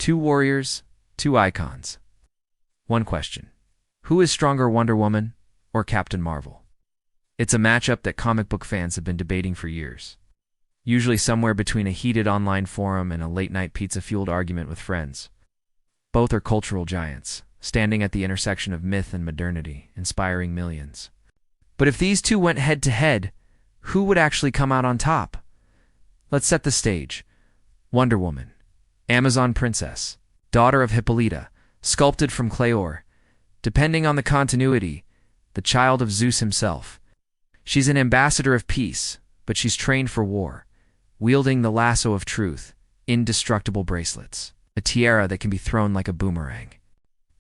Two warriors, two icons. One question. Who is stronger, Wonder Woman or Captain Marvel? It's a matchup that comic book fans have been debating for years. Usually somewhere between a heated online forum and a late-night pizza-fueled argument with friends. Both are cultural giants, standing at the intersection of myth and modernity, inspiring millions. But if these two went head-to-head, who would actually come out on top? Let's set the stage. Wonder Woman, Amazon princess, daughter of Hippolyta, sculpted from clay ore. Depending on the continuity, the child of Zeus himself. She's an ambassador of peace, but she's trained for war, wielding the lasso of truth, indestructible bracelets, a tiara that can be thrown like a boomerang.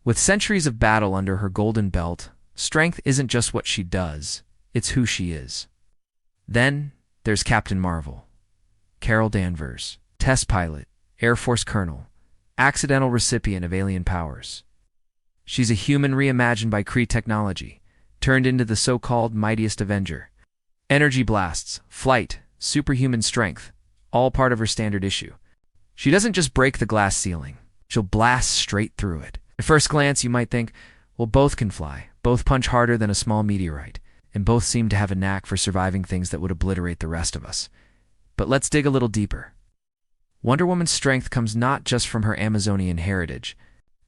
With centuries of battle under her golden belt, strength isn't just what she does, it's who she is. Then there's Captain Marvel, Carol Danvers, test pilot, Air Force colonel, accidental recipient of alien powers. She's a human reimagined by Kree technology, turned into the so-called mightiest Avenger. Energy blasts, flight, superhuman strength, all part of her standard issue. She doesn't just break the glass ceiling, she'll blast straight through it. At first glance, you might think, well, both can fly, both punch harder than a small meteorite, and both seem to have a knack for surviving things that would obliterate the rest of us. But let's dig a little deeper. Wonder Woman's strength comes not just from her Amazonian heritage.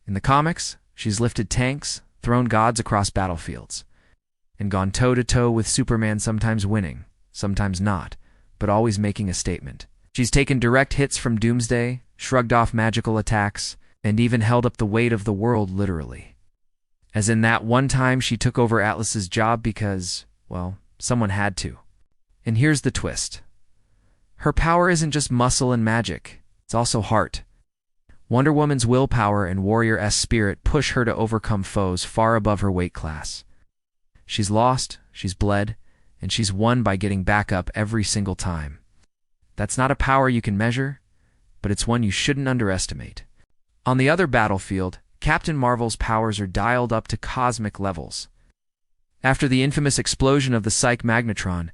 In the comics, she's lifted tanks, thrown gods across battlefields, and gone toe-to-toe with Superman, sometimes winning, sometimes not, but always making a statement. She's taken direct hits from Doomsday, shrugged off magical attacks, and even held up the weight of the world literally. As in that one time she took over Atlas's job because, well, someone had to. And here's the twist. Her power isn't just muscle and magic, it's also heart. Wonder Woman's willpower and warrior-esque spirit push her to overcome foes far above her weight class. She's lost, she's bled, and she's won by getting back up every single time. That's not a power you can measure, but it's one you shouldn't underestimate. On the other battlefield, Captain Marvel's powers are dialed up to cosmic levels. After the infamous explosion of the Psych Magnetron,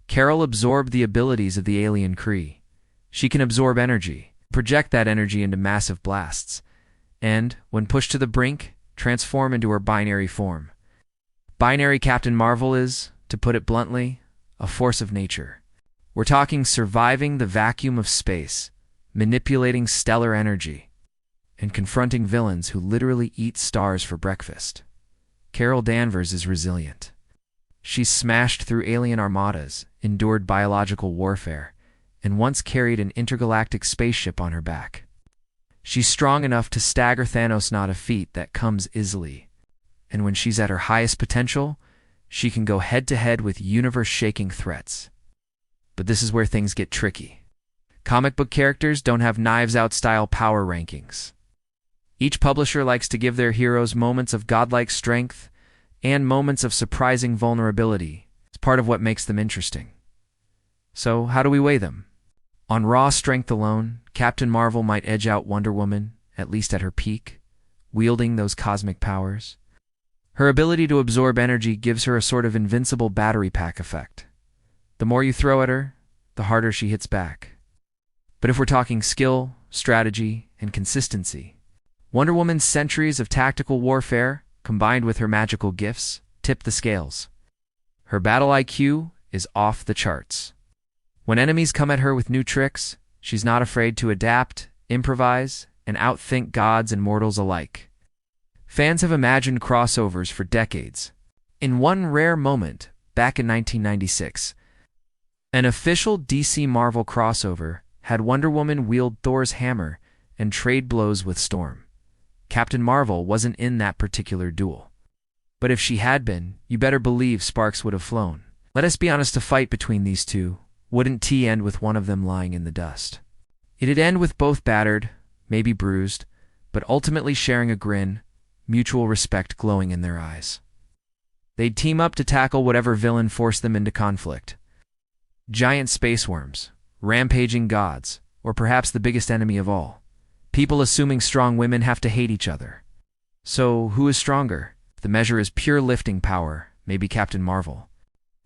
Carol absorbed the abilities of the alien Kree. She can absorb energy, project that energy into massive blasts, and, when pushed to the brink, transform into her binary form. Binary Captain Marvel is, to put it bluntly, a force of nature. We're talking surviving the vacuum of space, manipulating stellar energy, and confronting villains who literally eat stars for breakfast. Carol Danvers is resilient. She's smashed through alien armadas, endured biological warfare, and once carried an intergalactic spaceship on her back. She's strong enough to stagger Thanos, not a feat that comes easily. And when she's at her highest potential, she can go head-to-head with universe-shaking threats. But this is where things get tricky. Comic book characters don't have Knives-Out-style power rankings. Each publisher likes to give their heroes moments of godlike strength and moments of surprising vulnerability. It's part of what makes them interesting. So, how do we weigh them? On raw strength alone, Captain Marvel might edge out Wonder Woman, at least at her peak, wielding those cosmic powers. Her ability to absorb energy gives her a sort of invincible battery pack effect. The more you throw at her, the harder she hits back. But if we're talking skill, strategy, and consistency, Wonder Woman's centuries of tactical warfare, combined with her magical gifts, tip the scales. Her battle IQ is off the charts. When enemies come at her with new tricks, she's not afraid to adapt, improvise, and outthink gods and mortals alike. Fans have imagined crossovers for decades. In one rare moment, back in 1996, an official DC Marvel crossover had Wonder Woman wield Thor's hammer and trade blows with Storm. Captain Marvel wasn't in that particular duel. But if she had been, you better believe sparks would have flown. Let us be honest, a fight between these two wouldn't end with one of them lying in the dust. It'd end with both battered, maybe bruised, but ultimately sharing a grin, mutual respect glowing in their eyes. They'd team up to tackle whatever villain forced them into conflict. Giant space worms, rampaging gods, or perhaps the biggest enemy of all. People assuming strong women have to hate each other. So, who is stronger? If the measure is pure lifting power, maybe Captain Marvel.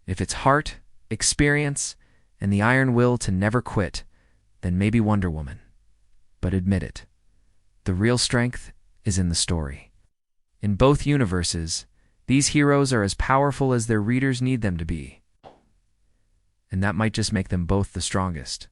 If it's heart, experience, and the iron will to never quit, then maybe Wonder Woman. But admit it, The real strength is in the story. In both universes, these heroes are as powerful as their readers need them to be. And that might just make them both the strongest.